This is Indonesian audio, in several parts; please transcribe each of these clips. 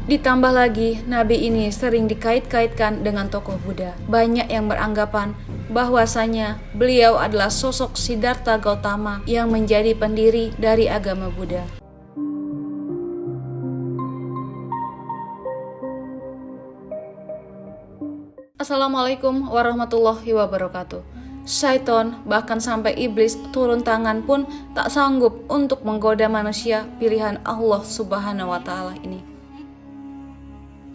Ditambah lagi, nabi ini sering dikait-kaitkan dengan tokoh Buddha. Banyak yang beranggapan bahwasanya beliau adalah sosok Siddhartha Gautama yang menjadi pendiri dari agama Buddha. Assalamualaikum warahmatullahi wabarakatuh. Syaiton, bahkan sampai iblis turun tangan pun tak sanggup untuk menggoda manusia pilihan Allah Subhanahu wa Ta'ala ini.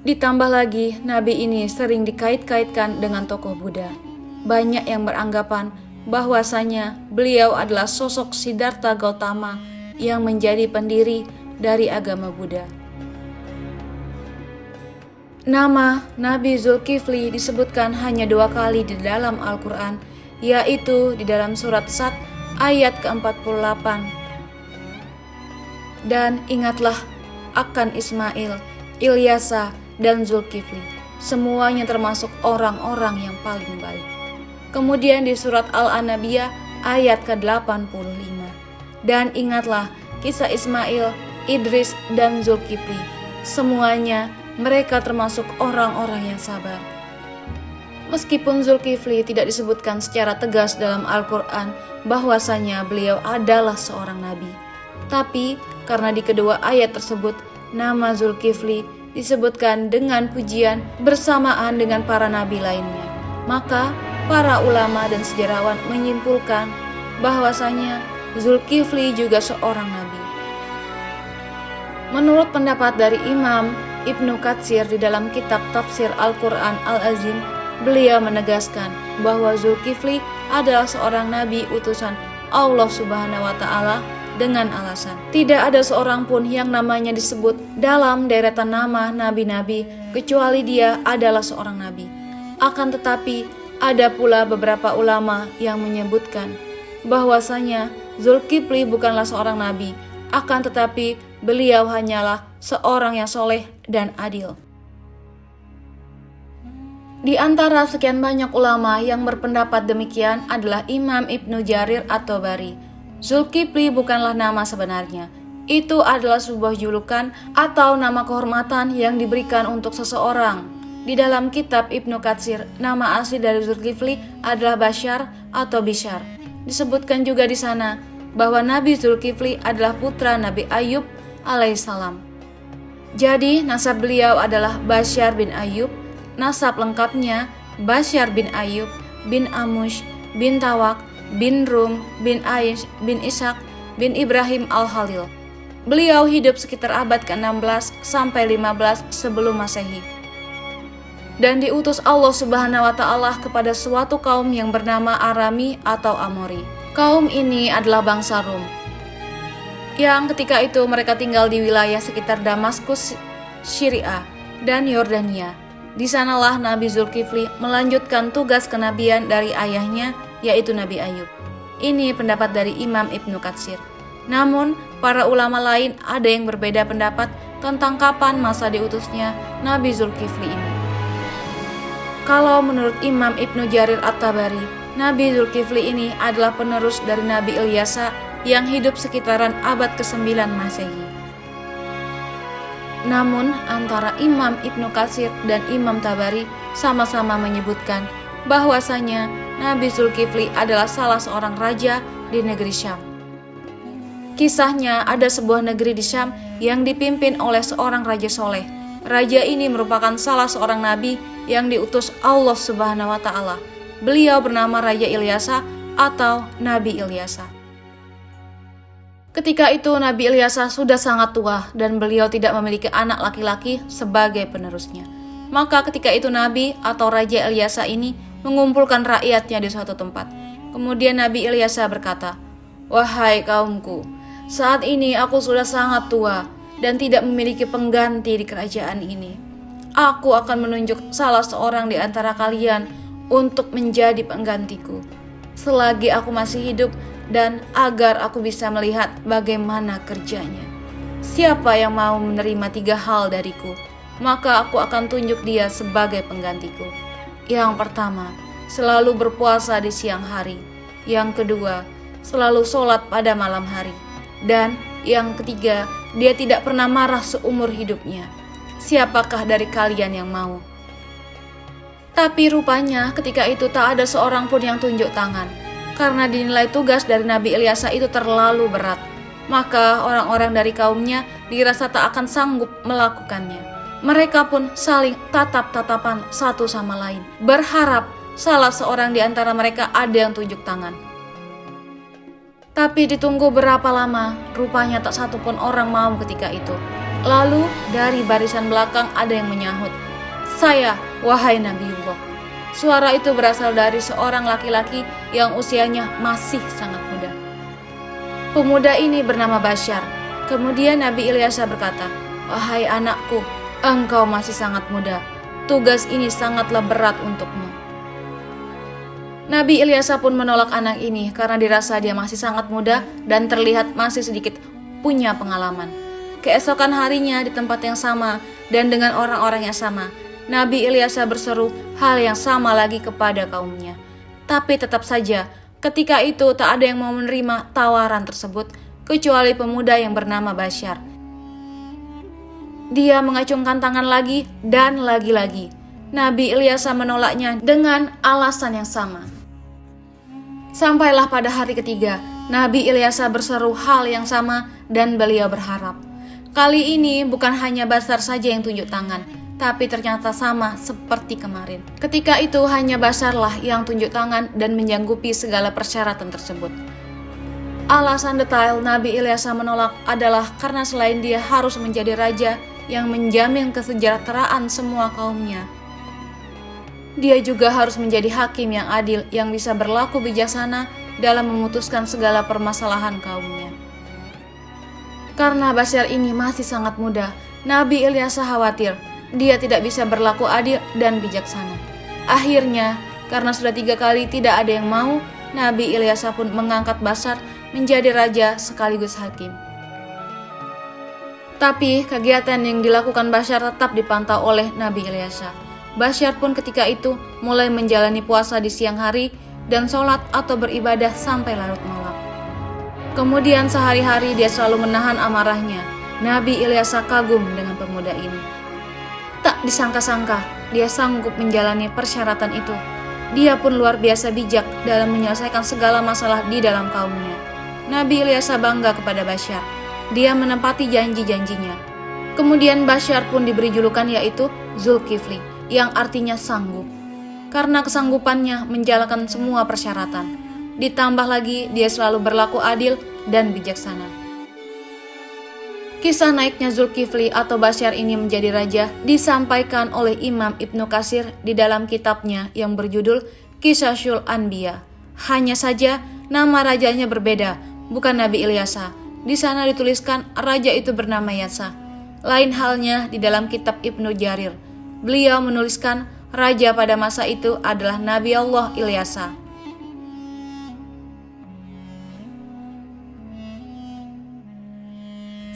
Ditambah lagi, nabi ini sering dikait-kaitkan dengan tokoh Buddha. Banyak yang beranggapan bahwasanya beliau adalah sosok Siddhartha Gautama yang menjadi pendiri dari agama Buddha. Nama Nabi Zulkifli disebutkan hanya 2 kali di dalam Al-Quran, yaitu di dalam surat Sad ayat ke-48. Dan ingatlah akan Ismail, Ilyasa, dan Zulkifli, semuanya termasuk orang-orang yang paling baik. Kemudian di surat Al-Anabiyah ayat ke-85. Dan ingatlah kisah Ismail, Idris, dan Zulkifli, semuanya mereka termasuk orang-orang yang sabar. Meskipun Zulkifli tidak disebutkan secara tegas dalam Al-Quran bahwasanya beliau adalah seorang nabi, tapi karena di kedua ayat tersebut nama Zulkifli disebutkan dengan pujian bersamaan dengan para nabi lainnya, maka para ulama dan sejarawan menyimpulkan bahwasanya Zulkifli juga seorang nabi. Menurut pendapat dari Imam Ibnu Katsir di dalam kitab Tafsir Al-Quran Al-Azim, beliau menegaskan bahwa Zulkifli adalah seorang nabi utusan Allah Subhanahu wa Ta'ala dengan alasan tidak ada seorang pun yang namanya disebut dalam deretan nama nabi-nabi kecuali dia adalah seorang nabi. Akan tetapi ada pula beberapa ulama yang menyebutkan bahwasanya Zulkifli bukanlah seorang nabi, akan tetapi beliau hanyalah seorang yang soleh dan adil. Di antara sekian banyak ulama yang berpendapat demikian adalah Imam Ibnu Jarir at-Tabari. Zulkifli bukanlah nama sebenarnya. Itu adalah sebuah julukan atau nama kehormatan yang diberikan untuk seseorang. Di dalam kitab Ibnu Katsir, nama asli dari Zulkifli adalah Bashar atau Bishar. Disebutkan juga di sana bahwa Nabi Zulkifli adalah putra Nabi Ayub alaihissalam. Jadi nasab beliau adalah Bashar bin Ayub. Nasab lengkapnya Bashar bin Ayub bin Amush bin Tawak bin Rum bin Aish bin Ishak bin Ibrahim al-Khalil. Beliau hidup sekitar abad ke-16 sampai 15 sebelum Masehi. Dan diutus Allah Subhanahu wa Ta'ala kepada suatu kaum yang bernama Arami atau Amori. Kaum ini adalah bangsa Rum, yang ketika itu mereka tinggal di wilayah sekitar Damaskus, Syria, dan Yordania. Di sanalah Nabi Zulkifli melanjutkan tugas kenabian dari ayahnya, yaitu Nabi Ayub. Ini pendapat dari Imam Ibnu Katsir. Namun, para ulama lain ada yang berbeda pendapat tentang kapan masa diutusnya Nabi Zulkifli ini. Kalau menurut Imam Ibnu Jarir at-Tabari, Nabi Zulkifli ini adalah penerus dari Nabi Ilyasa yang hidup sekitaran abad ke-9 Masehi. Namun, antara Imam Ibnu Katsir dan Imam Tabari sama-sama menyebutkan bahwasanya Nabi Zulkifli adalah salah seorang raja di negeri Syam. Kisahnya ada sebuah negeri di Syam yang dipimpin oleh seorang raja soleh. Raja ini merupakan salah seorang nabi yang diutus Allah Subhanahu wa Ta'ala. Beliau bernama Raja Ilyasa atau Nabi Ilyasa. Ketika itu Nabi Ilyasa sudah sangat tua dan beliau tidak memiliki anak laki-laki sebagai penerusnya. Maka ketika itu Nabi atau Raja Ilyasa ini mengumpulkan rakyatnya di suatu tempat. Kemudian Nabi Ilyasa berkata, "Wahai kaumku, saat ini aku sudah sangat tua dan tidak memiliki pengganti di kerajaan ini. Aku akan menunjuk salah seorang di antara kalian untuk menjadi penggantiku selagi aku masih hidup dan agar aku bisa melihat bagaimana kerjanya. Siapa yang mau menerima 3 hal dariku, maka aku akan tunjuk dia sebagai penggantiku. Yang pertama, selalu berpuasa di siang hari. Yang kedua, selalu sholat pada malam hari. Dan yang ketiga, dia tidak pernah marah seumur hidupnya. siapakah dari kalian yang mau?" Tapi rupanya ketika itu tak ada seorang pun yang tunjuk tangan, karena dinilai tugas dari Nabi Ilyasa itu terlalu berat. Maka orang-orang dari kaumnya dirasa tak akan sanggup melakukannya. Mereka pun saling tatap-tatapan satu sama lain, berharap salah seorang di antara mereka ada yang tunjuk tangan. Tapi ditunggu berapa lama, rupanya tak satu pun orang mau ketika itu. Lalu dari barisan belakang ada yang menyahut, "Saya, wahai Nabiullah." Suara itu berasal dari seorang laki-laki yang usianya masih sangat muda. Pemuda ini bernama Bashar. Kemudian Nabi Ilyasa berkata, "Wahai anakku, engkau masih sangat muda. Tugas ini sangatlah berat untukmu." Nabi Ilyasa pun menolak anak ini karena dirasa dia masih sangat muda dan terlihat masih sedikit punya pengalaman. Keesokan harinya di tempat yang sama dan dengan orang-orang yang sama, Nabi Ilyasa berseru hal yang sama lagi kepada kaumnya. Tapi tetap saja, ketika itu tak ada yang mau menerima tawaran tersebut, kecuali pemuda yang bernama Bashar. Dia mengacungkan tangan lagi dan lagi-lagi. Nabi Ilyasa menolaknya dengan alasan yang sama. Sampailah pada hari ketiga, Nabi Ilyasa berseru hal yang sama dan beliau berharap. Kali ini bukan hanya Bashar saja yang tunjuk tangan, tapi ternyata sama seperti kemarin. Ketika itu hanya Basharlah yang tunjuk tangan dan menyanggupi segala persyaratan tersebut. Alasan detail Nabi Ilyasa menolak adalah karena selain dia harus menjadi raja yang menjamin kesejahteraan semua kaumnya, dia juga harus menjadi hakim yang adil yang bisa berlaku bijaksana dalam memutuskan segala permasalahan kaumnya. Karena Bashar ini masih sangat muda, Nabi Ilyasa khawatir dia tidak bisa berlaku adil dan bijaksana. Akhirnya, karena sudah 3 kali tidak ada yang mau, Nabi Ilyasa pun mengangkat Bashar menjadi raja sekaligus hakim. Tapi kegiatan yang dilakukan Bashar tetap dipantau oleh Nabi Ilyasa. Bashar pun ketika itu mulai menjalani puasa di siang hari dan sholat atau beribadah sampai larut malam. Kemudian sehari-hari dia selalu menahan amarahnya. Nabi Ilyasa kagum dengan pemuda ini. Tak disangka-sangka dia sanggup menjalani persyaratan itu. Dia pun luar biasa bijak dalam menyelesaikan segala masalah di dalam kaumnya. Nabi Ilyasa bangga kepada Bashar. Dia menepati janji-janjinya. Kemudian Bashar pun diberi julukan yaitu Zulkifli, yang artinya sanggup, karena kesanggupannya menjalankan semua persyaratan. Ditambah lagi dia selalu berlaku adil dan bijaksana. Kisah naiknya Zulkifli atau Bashar ini menjadi raja disampaikan oleh Imam Ibnu Katsir di dalam kitabnya yang berjudul Qisasul Anbiya. Hanya saja nama rajanya berbeda, bukan Nabi Ilyasa. Di sana dituliskan raja itu bernama Yasa. Lain halnya di dalam kitab Ibnu Jarir. Beliau menuliskan raja pada masa itu adalah Nabi Allah Ilyasa.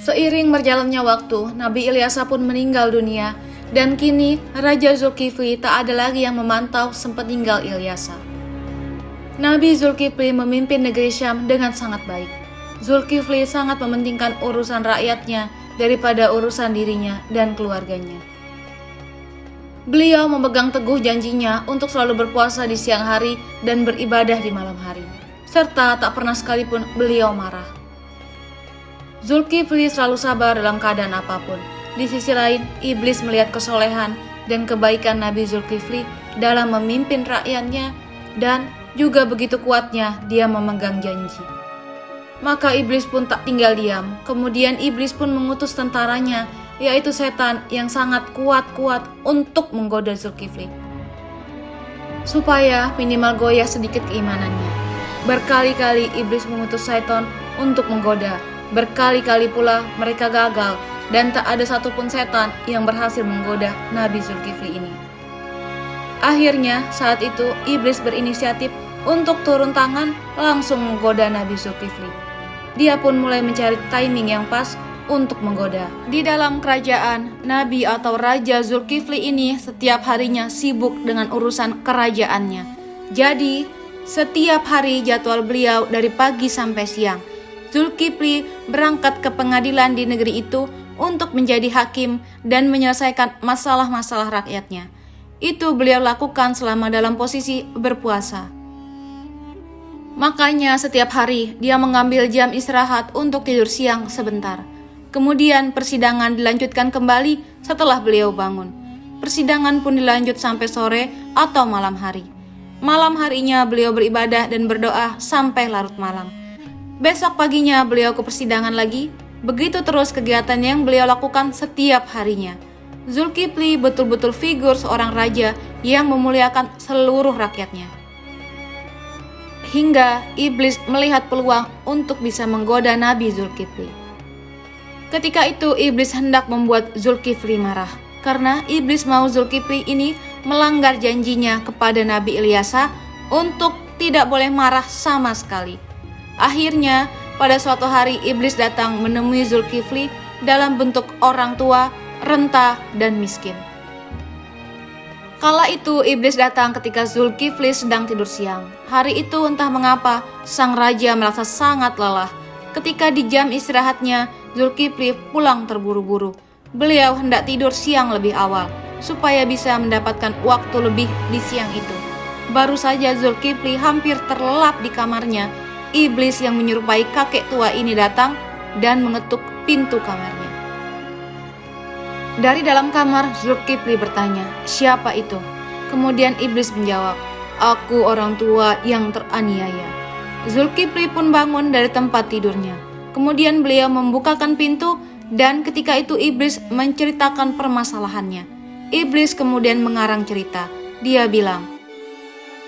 Seiring berjalannya waktu, Nabi Ilyasa pun meninggal dunia dan kini Raja Zulkifli tak ada lagi yang memantau sepeninggal Ilyasa. Nabi Zulkifli memimpin negeri Syam dengan sangat baik. Zulkifli sangat mementingkan urusan rakyatnya daripada urusan dirinya dan keluarganya. Beliau memegang teguh janjinya untuk selalu berpuasa di siang hari dan beribadah di malam hari, serta tak pernah sekalipun beliau marah. Zulkifli selalu sabar dalam keadaan apapun. Di sisi lain, iblis melihat kesolehan dan kebaikan Nabi Zulkifli dalam memimpin rakyatnya dan juga begitu kuatnya dia memegang janji. Maka iblis pun tak tinggal diam. Kemudian iblis pun mengutus tentaranya, yaitu setan yang sangat kuat untuk menggoda Zulkifli, supaya minimal goyah sedikit keimanannya. Berkali-kali iblis mengutus setan untuk menggoda. Berkali-kali pula mereka gagal dan tak ada satupun setan yang berhasil menggoda Nabi Zulkifli ini. Akhirnya saat itu iblis berinisiatif untuk turun tangan langsung menggoda Nabi Zulkifli. Dia pun mulai mencari timing yang pas untuk menggoda. Di dalam kerajaan, Nabi atau Raja Zulkifli ini setiap harinya sibuk dengan urusan kerajaannya. Jadi, setiap hari jadwal beliau dari pagi sampai siang. Zulkifli berangkat ke pengadilan di negeri itu untuk menjadi hakim dan menyelesaikan masalah-masalah rakyatnya. Itu beliau lakukan selama dalam posisi berpuasa. Makanya setiap hari dia mengambil jam istirahat untuk tidur siang sebentar. Kemudian persidangan dilanjutkan kembali setelah beliau bangun. Persidangan pun dilanjut sampai sore atau malam hari. Malam harinya beliau beribadah dan berdoa sampai larut malam. Besok paginya beliau ke persidangan lagi. Begitu terus kegiatan yang beliau lakukan setiap harinya. Zulkifli betul-betul figur seorang raja yang memuliakan seluruh rakyatnya. Hingga iblis melihat peluang untuk bisa menggoda Nabi Zulkifli. Ketika itu iblis hendak membuat Zulkifli marah, karena iblis mau Zulkifli ini melanggar janjinya kepada Nabi Ilyasa untuk tidak boleh marah sama sekali. Akhirnya pada suatu hari iblis datang menemui Zulkifli dalam bentuk orang tua, renta, dan miskin. Kala itu iblis datang ketika Zulkifli sedang tidur siang. Hari itu entah mengapa sang raja merasa sangat lelah. Ketika di jam istirahatnya, Zulkifli pulang terburu-buru. Beliau hendak tidur siang lebih awal supaya bisa mendapatkan waktu lebih di siang itu. Baru saja Zulkifli hampir terlelap di kamarnya, iblis yang menyerupai kakek tua ini datang dan mengetuk pintu kamarnya. Dari dalam kamar, Zulkifli bertanya, "Siapa itu?" Kemudian iblis menjawab, "Aku orang tua yang teraniaya." Zulkifli pun bangun dari tempat tidurnya. Kemudian beliau membukakan pintu dan ketika itu iblis menceritakan permasalahannya. Iblis kemudian mengarang cerita. Dia bilang,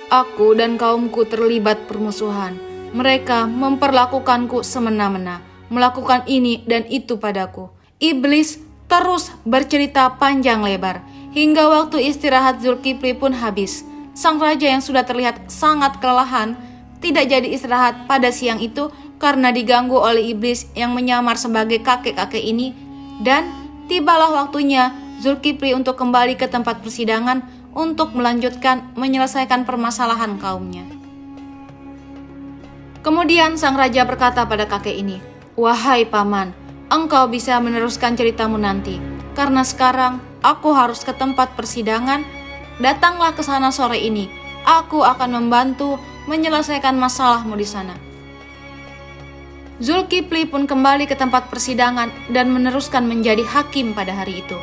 "Aku dan kaumku terlibat permusuhan. Mereka memperlakukanku semena-mena, melakukan ini dan itu padaku." Iblis terus bercerita panjang lebar, hingga waktu istirahat Zulkifli pun habis. Sang raja yang sudah terlihat sangat kelelahan, tidak jadi istirahat pada siang itu karena diganggu oleh iblis yang menyamar sebagai kakek-kakek ini. Dan tibalah waktunya Zulkifli untuk kembali ke tempat persidangan untuk melanjutkan menyelesaikan permasalahan kaumnya. Kemudian sang raja berkata pada kakek ini, "Wahai paman, engkau bisa meneruskan ceritamu nanti, karena sekarang aku harus ke tempat persidangan. Datanglah ke sana sore ini. Aku akan membantu menyelesaikan masalahmu di sana." Zulkifli pun kembali ke tempat persidangan dan meneruskan menjadi hakim pada hari itu.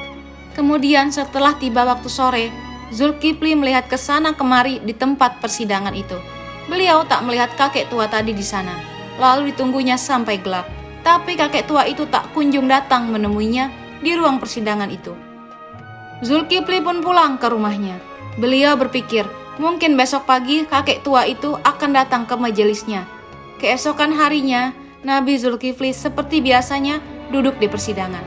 Kemudian setelah tiba waktu sore, Zulkifli melihat ke sana kemari di tempat persidangan itu. Beliau tak melihat kakek tua tadi di sana. Lalu ditunggunya sampai gelap. Tapi kakek tua itu tak kunjung datang menemuinya di ruang persidangan itu. Zulkifli pun pulang ke rumahnya. Beliau berpikir, mungkin besok pagi kakek tua itu akan datang ke majelisnya. Keesokan harinya, Nabi Zulkifli seperti biasanya duduk di persidangan.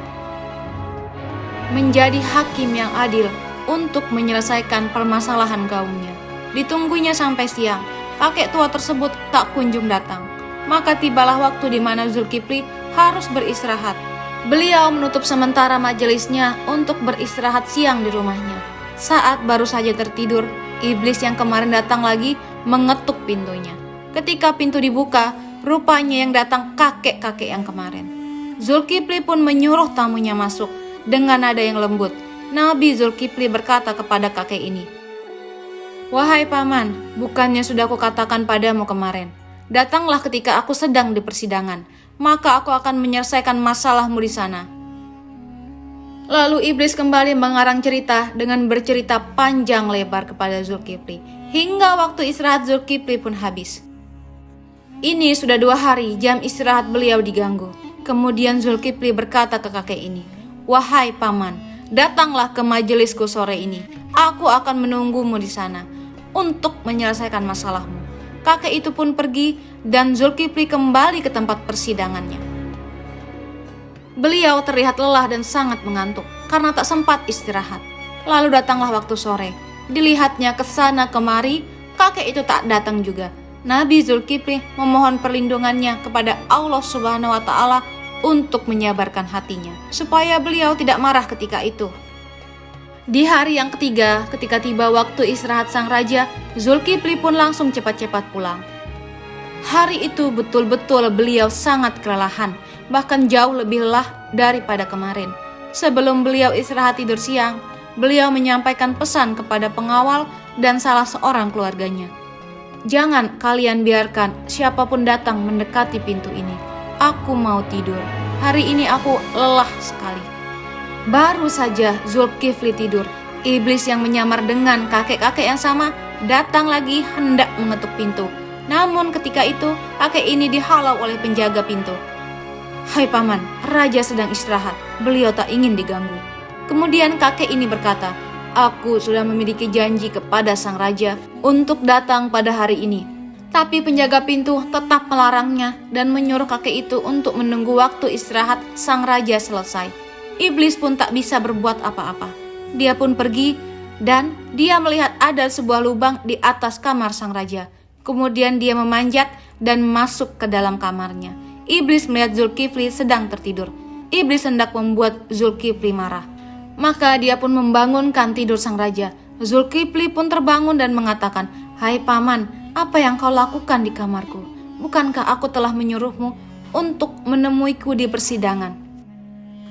Menjadi hakim yang adil untuk menyelesaikan permasalahan kaumnya. Ditunggunya sampai siang, kakek tua tersebut tak kunjung datang. Maka tibalah waktu di mana Zulkifli harus beristirahat. Beliau menutup sementara majelisnya untuk beristirahat siang di rumahnya. Saat baru saja tertidur, iblis yang kemarin datang lagi mengetuk pintunya. Ketika pintu dibuka, rupanya yang datang kakek-kakek yang kemarin. Zulkifli pun menyuruh tamunya masuk dengan nada yang lembut. Nabi Zulkifli berkata kepada kakek ini, "Wahai paman, bukannya sudah kukatakan padamu kemarin, datanglah ketika aku sedang di persidangan, maka aku akan menyelesaikan masalahmu di sana." Lalu iblis kembali mengarang cerita dengan bercerita panjang lebar kepada Zulkifli, hingga waktu istirahat Zulkifli pun habis. Ini sudah 2 hari jam istirahat beliau diganggu. Kemudian Zulkifli berkata ke kakek ini, "Wahai paman, datanglah ke majelisku sore ini. Aku akan menunggumu di sana untuk menyelesaikan masalahmu." Kakek itu pun pergi dan Zulkifli kembali ke tempat persidangannya. Beliau terlihat lelah dan sangat mengantuk karena tak sempat istirahat. Lalu datanglah waktu sore. Dilihatnya ke sana kemari, kakek itu tak datang juga. Nabi Zulkifli memohon perlindungannya kepada Allah Subhanahu wa Ta'ala untuk menyabarkan hatinya, supaya beliau tidak marah ketika itu. Di hari yang ketiga, ketika tiba waktu istirahat sang raja, Zulkifli pun langsung cepat-cepat pulang. Hari itu betul-betul beliau sangat kelelahan, bahkan jauh lebih lelah daripada kemarin. Sebelum beliau istirahat tidur siang, beliau menyampaikan pesan kepada pengawal dan salah seorang keluarganya. Jangan kalian biarkan siapapun datang mendekati pintu ini. Aku mau tidur. Hari ini aku lelah sekali. Baru saja Zulkifli tidur, iblis yang menyamar dengan kakek-kakek yang sama datang lagi hendak mengetuk pintu. Namun ketika itu kakek ini dihalau oleh penjaga pintu. Hai paman, raja sedang istirahat. Beliau tak ingin diganggu. Kemudian kakek ini berkata, aku sudah memiliki janji kepada sang raja untuk datang pada hari ini. Tapi penjaga pintu tetap melarangnya dan menyuruh kakek itu untuk menunggu waktu istirahat sang raja selesai. Iblis pun tak bisa berbuat apa-apa. Dia pun pergi dan dia melihat ada sebuah lubang di atas kamar sang raja. Kemudian dia memanjat dan masuk ke dalam kamarnya. Iblis melihat Zulkifli sedang tertidur. Iblis hendak membuat Zulkifli marah. Maka dia pun membangunkan tidur sang raja. Zulkifli pun terbangun dan mengatakan, hai paman, apa yang kau lakukan di kamarku? Bukankah aku telah menyuruhmu untuk menemuiku di persidangan?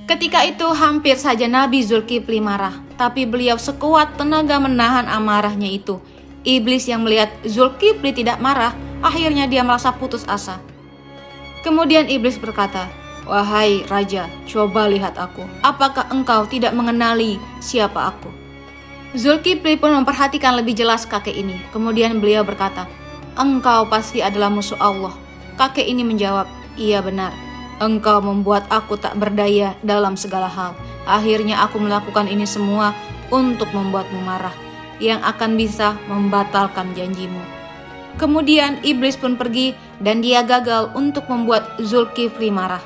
Ketika itu hampir saja Nabi Zulkifli marah, tapi beliau sekuat tenaga menahan amarahnya itu. Iblis yang melihat Zulkifli tidak marah, akhirnya dia merasa putus asa. Kemudian iblis berkata, wahai raja, coba lihat aku. Apakah engkau tidak mengenali siapa aku? Zulkifli pun memperhatikan lebih jelas kakek ini. Kemudian beliau berkata, engkau pasti adalah musuh Allah. Kakek ini menjawab, iya benar. Engkau membuat aku tak berdaya dalam segala hal. Akhirnya aku melakukan ini semua untuk membuatmu marah, yang akan bisa membatalkan janjimu. Kemudian iblis pun pergi dan dia gagal untuk membuat Zulkifli marah.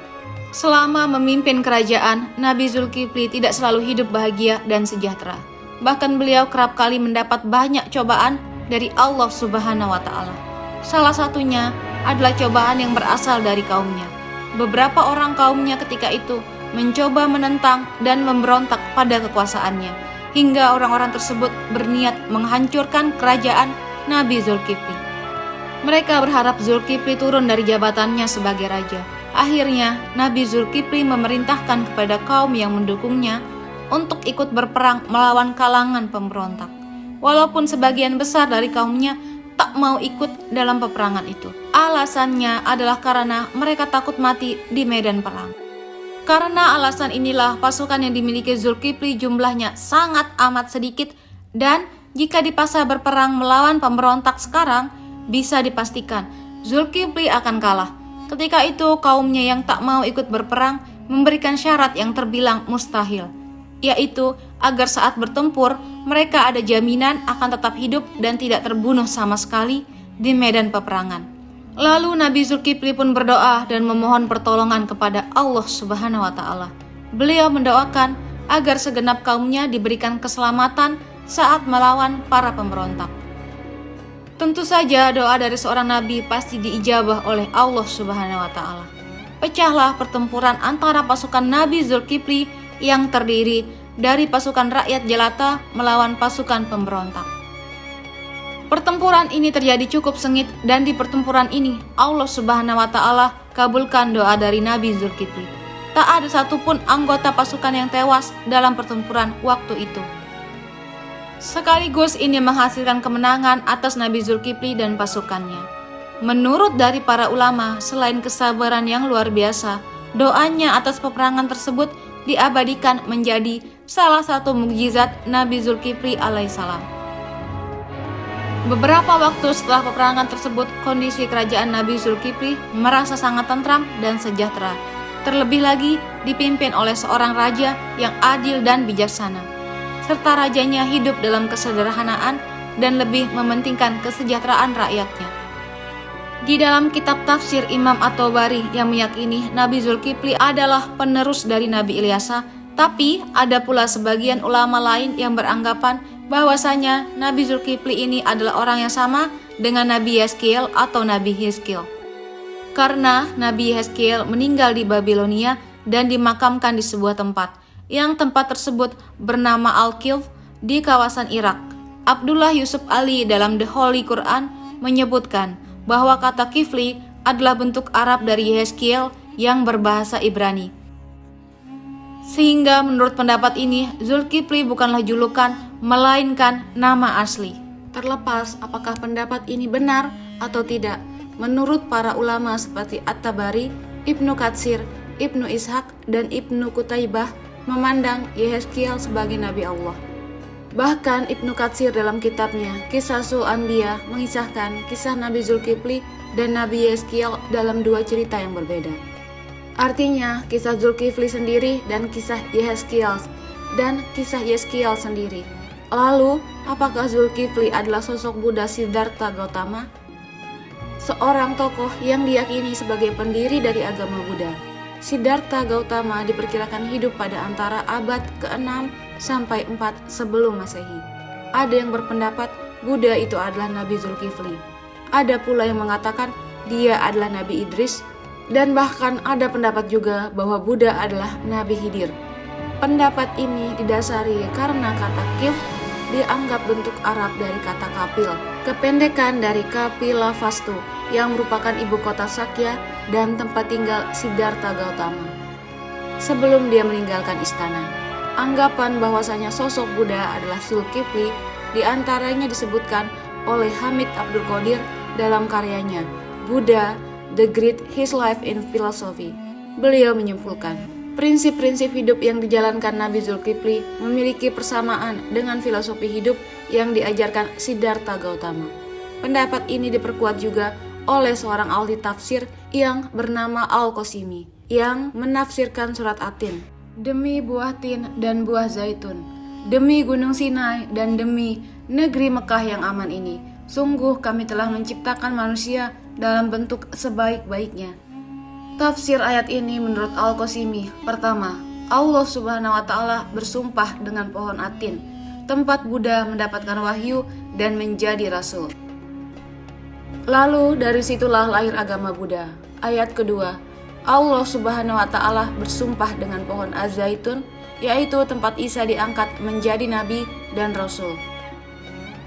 Selama memimpin kerajaan, Nabi Zulkifli tidak selalu hidup bahagia dan sejahtera. Bahkan beliau kerap kali mendapat banyak cobaan dari Allah Subhanahu wa Ta'ala. Salah satunya adalah cobaan yang berasal dari kaumnya. Beberapa orang kaumnya ketika itu mencoba menentang dan memberontak pada kekuasaannya, hingga orang-orang tersebut berniat menghancurkan kerajaan Nabi Zulkifli. Mereka berharap Zulkifli turun dari jabatannya sebagai raja. Akhirnya Nabi Zulkifli memerintahkan kepada kaum yang mendukungnya untuk ikut berperang melawan kalangan pemberontak. Walaupun sebagian besar dari kaumnya tak mau ikut dalam peperangan itu. Alasannya adalah karena mereka takut mati di medan perang. Karena alasan inilah pasukan yang dimiliki Zulkifli jumlahnya sangat amat sedikit, dan jika dipaksa berperang melawan pemberontak sekarang, bisa dipastikan Zulkifli akan kalah. Ketika itu kaumnya yang tak mau ikut berperang memberikan syarat yang terbilang mustahil, yaitu agar saat bertempur mereka ada jaminan akan tetap hidup dan tidak terbunuh sama sekali di medan peperangan. Lalu Nabi Zulkifli pun berdoa dan memohon pertolongan kepada Allah Subhanahu wa Ta'ala. Beliau mendoakan agar segenap kaumnya diberikan keselamatan saat melawan para pemberontak. Tentu saja doa dari seorang nabi pasti diijabah oleh Allah Subhanahu wa Ta'ala. Pecahlah pertempuran antara pasukan Nabi Zulkifli yang terdiri dari pasukan rakyat jelata melawan pasukan pemberontak. Pertempuran ini terjadi cukup sengit, dan di pertempuran ini Allah Subhanahu wa Ta'ala kabulkan doa dari Nabi Zulkifli. Tak ada satupun anggota pasukan yang tewas dalam pertempuran waktu itu. Sekaligus ini menghasilkan kemenangan atas Nabi Zulkifli dan pasukannya. Menurut dari para ulama, selain kesabaran yang luar biasa, doanya atas peperangan tersebut diabadikan menjadi salah satu mukjizat Nabi Zulkifli alaihissalam. Beberapa waktu setelah peperangan tersebut, kondisi kerajaan Nabi Zulkifli merasa sangat tentram dan sejahtera. Terlebih lagi dipimpin oleh seorang raja yang adil dan bijaksana, serta rajanya hidup dalam kesederhanaan dan lebih mementingkan kesejahteraan rakyatnya. Di dalam kitab tafsir Imam At-Tabari yang meyakini Nabi Zulkifli adalah penerus dari Nabi Ilyasa, tapi ada pula sebagian ulama lain yang beranggapan bahwasanya Nabi Zulkifli ini adalah orang yang sama dengan Nabi Yeskiel atau Nabi Hizkil. Karena Nabi Yeskiel meninggal di Babilonia dan dimakamkan di sebuah tempat, yang tempat tersebut bernama Al-Kilf di kawasan Irak. Abdullah Yusuf Ali dalam The Holy Quran menyebutkan bahwa kata kifli adalah bentuk Arab dari Yehezkiel yang berbahasa Ibrani. Sehingga menurut pendapat ini, Zulkifli bukanlah julukan, melainkan nama asli. Terlepas apakah pendapat ini benar atau tidak, menurut para ulama seperti At-Tabari, Ibnu Katsir, Ibnu Ishaq, dan Ibnu Qutaibah memandang Yehezkiel sebagai Nabi Allah. Bahkan Ibnu Katsir dalam kitabnya Qisasul Anbiya mengisahkan kisah Nabi Zulkifli dan Nabi Yehezkiel dalam dua cerita yang berbeda. Artinya kisah Zulkifli sendiri dan kisah Yehezkiel sendiri. Lalu, apakah Zulkifli adalah sosok Buddha Siddhartha Gautama? Seorang tokoh yang diyakini sebagai pendiri dari agama Buddha. Siddhartha Gautama diperkirakan hidup pada antara abad ke-6 sampai 4 sebelum Masehi. Ada yang berpendapat Buddha itu adalah Nabi Zulkifli. Ada pula yang mengatakan dia adalah Nabi Idris, dan bahkan ada pendapat juga bahwa Buddha adalah Nabi Khidir. Pendapat ini didasari karena kata kif dianggap bentuk Arab dari kata kapil, kependekan dari Kapilavastu yang merupakan ibu kota Sakya dan tempat tinggal Siddhartha Gautama sebelum dia meninggalkan istana. Anggapan bahwasanya sosok Buddha adalah Zulkifli diantaranya disebutkan oleh Hamid Abdul Qadir dalam karyanya Buddha, The Great His Life in Philosophy. Beliau menyimpulkan, prinsip-prinsip hidup yang dijalankan Nabi Zulkifli memiliki persamaan dengan filosofi hidup yang diajarkan Siddhartha Gautama. Pendapat ini diperkuat juga oleh seorang ahli tafsir yang bernama Al-Qasimi yang menafsirkan surat Atin. Demi buah tin dan buah zaitun, demi gunung Sinai dan demi negeri Mekah yang aman ini, sungguh kami telah menciptakan manusia dalam bentuk sebaik-baiknya. Tafsir ayat ini menurut Al-Qasimi, pertama, Allah Subhanahu wa Ta'ala bersumpah dengan pohon Atin, tempat Buddha mendapatkan wahyu dan menjadi rasul. Lalu dari situlah lahir agama Buddha. Ayat kedua, Allah Subhanahu wa Ta'ala bersumpah dengan pohon Az-Zaitun, yaitu tempat Isa diangkat menjadi nabi dan rasul.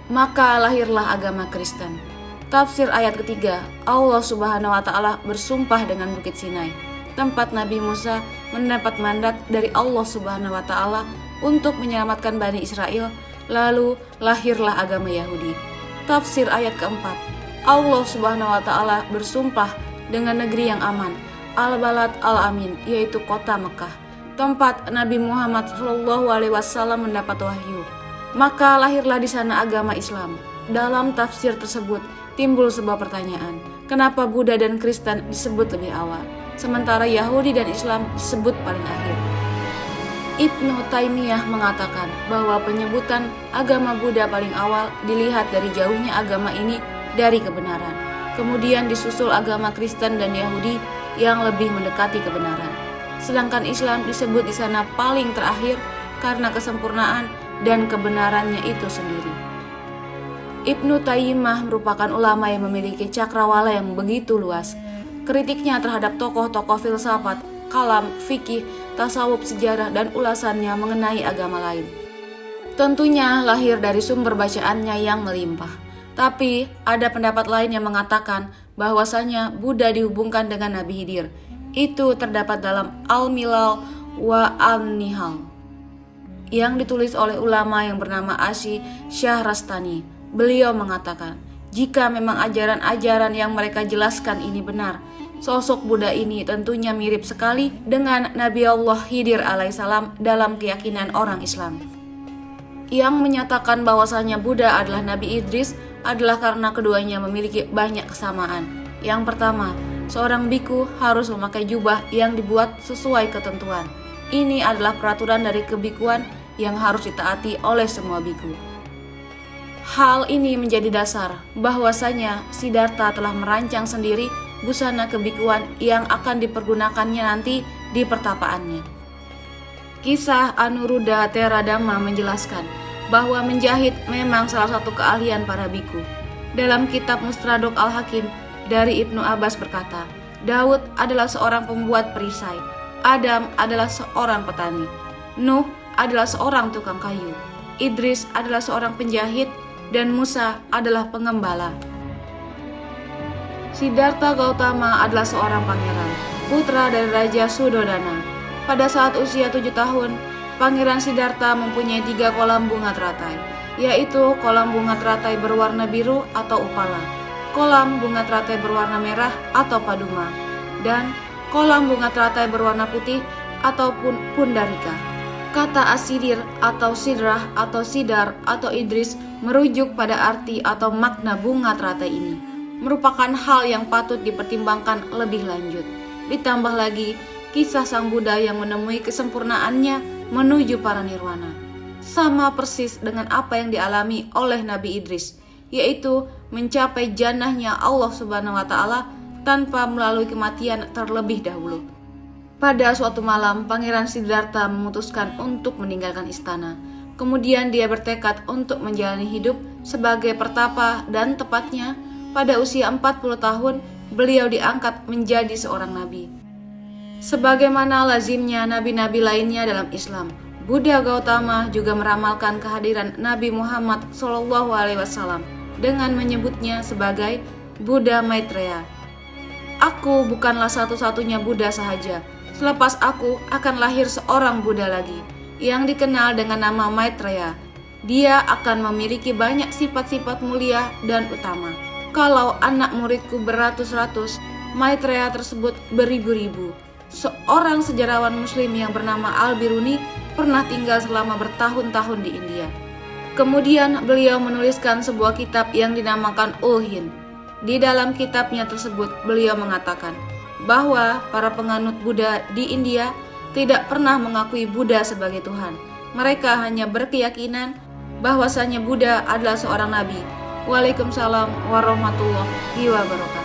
Maka lahirlah agama Kristen. Tafsir ayat ketiga, Allah Subhanahu wa Ta'ala bersumpah dengan Bukit Sinai, tempat Nabi Musa mendapat mandat dari Allah Subhanahu wa Ta'ala untuk menyelamatkan Bani Israel, lalu lahirlah agama Yahudi. Tafsir ayat keempat, Allah Subhanahu wa Ta'ala bersumpah dengan negeri yang aman, Al-Balad Al-Amin, yaitu kota Mekah, tempat Nabi Muhammad SAW mendapat wahyu. Maka lahirlah di sana agama Islam. Dalam tafsir tersebut timbul sebuah pertanyaan, kenapa Buddha dan Kristen disebut lebih awal, sementara Yahudi dan Islam disebut paling akhir? Ibnu Taimiyah mengatakan bahwa penyebutan agama Buddha paling awal dilihat dari jauhnya agama ini dari kebenaran. Kemudian disusul agama Kristen dan Yahudi yang lebih mendekati kebenaran. Sedangkan Islam disebut di sana paling terakhir karena kesempurnaan dan kebenarannya itu sendiri. Ibnu Taimiyah merupakan ulama yang memiliki cakrawala yang begitu luas. Kritiknya terhadap tokoh-tokoh filsafat, kalam, fikih, tasawuf, sejarah, dan ulasannya mengenai agama lain tentunya lahir dari sumber bacaannya yang melimpah. Tapi ada pendapat lain yang mengatakan bahwasanya Buddha dihubungkan dengan Nabi Khidir. Itu terdapat dalam Al-Milal wa Al-Nihal yang ditulis oleh ulama yang bernama Asy Syahrastani. Beliau mengatakan, jika memang ajaran-ajaran yang mereka jelaskan ini benar, sosok Buddha ini tentunya mirip sekali dengan Nabi Allah Khidir alaihissalam dalam keyakinan orang Islam. Yang menyatakan bahwasanya Buddha adalah Nabi Idris adalah karena keduanya memiliki banyak kesamaan. Yang pertama, seorang biku harus memakai jubah yang dibuat sesuai ketentuan. Ini adalah peraturan dari kebikuan yang harus ditaati oleh semua biku. Hal ini menjadi dasar bahwasanya Siddhartha telah merancang sendiri busana kebikuan yang akan dipergunakannya nanti di pertapaannya. Kisah Anuruddha Theradhamma menjelaskan bahwa menjahit memang salah satu keahlian para biku. Dalam kitab Mustadrak Al-Hakim dari Ibnu Abbas berkata, Daud adalah seorang pembuat perisai, Adam adalah seorang petani, Nuh adalah seorang tukang kayu, Idris adalah seorang penjahit, dan Musa adalah pengembala. Siddhartha Gautama adalah seorang pangeran, putra dari Raja Sudodana. Pada saat usia 7 tahun, Pangeran Siddhartha mempunyai 3 kolam bunga teratai, yaitu kolam bunga teratai berwarna biru atau upala, kolam bunga teratai berwarna merah atau paduma, dan kolam bunga teratai berwarna putih ataupun pundarika. Kata asidir atau sidrah atau sidar atau idris merujuk pada arti atau makna bunga teratai ini, merupakan hal yang patut dipertimbangkan lebih lanjut. Ditambah lagi kisah sang Buddha yang menemui kesempurnaannya menuju para nirwana, sama persis dengan apa yang dialami oleh Nabi Idris, yaitu mencapai jannahnya Allah Subhanahu wa Ta'ala tanpa melalui kematian terlebih dahulu. Pada suatu malam, Pangeran Siddhartha memutuskan untuk meninggalkan istana. Kemudian dia bertekad untuk menjalani hidup sebagai pertapa, dan tepatnya pada usia 40 tahun beliau diangkat menjadi seorang nabi. Sebagaimana lazimnya nabi-nabi lainnya dalam Islam, Buddha Gautama juga meramalkan kehadiran Nabi Muhammad SAW dengan menyebutnya sebagai Buddha Maitreya. Aku bukanlah satu-satunya Buddha sahaja. Selepas aku akan lahir seorang Buddha lagi yang dikenal dengan nama Maitreya. Dia akan memiliki banyak sifat-sifat mulia dan utama. Kalau anak muridku beratus-ratus, Maitreya tersebut beribu-ribu. Seorang sejarawan muslim yang bernama Al-Biruni pernah tinggal selama bertahun-tahun di India. Kemudian beliau menuliskan sebuah kitab yang dinamakan Ul-Hind. Di dalam kitabnya tersebut beliau mengatakan bahwa para penganut Buddha di India tidak pernah mengakui Buddha sebagai Tuhan. Mereka hanya berkeyakinan bahwasanya Buddha adalah seorang nabi. Waalaikumsalam warahmatullahi wabarakatuh.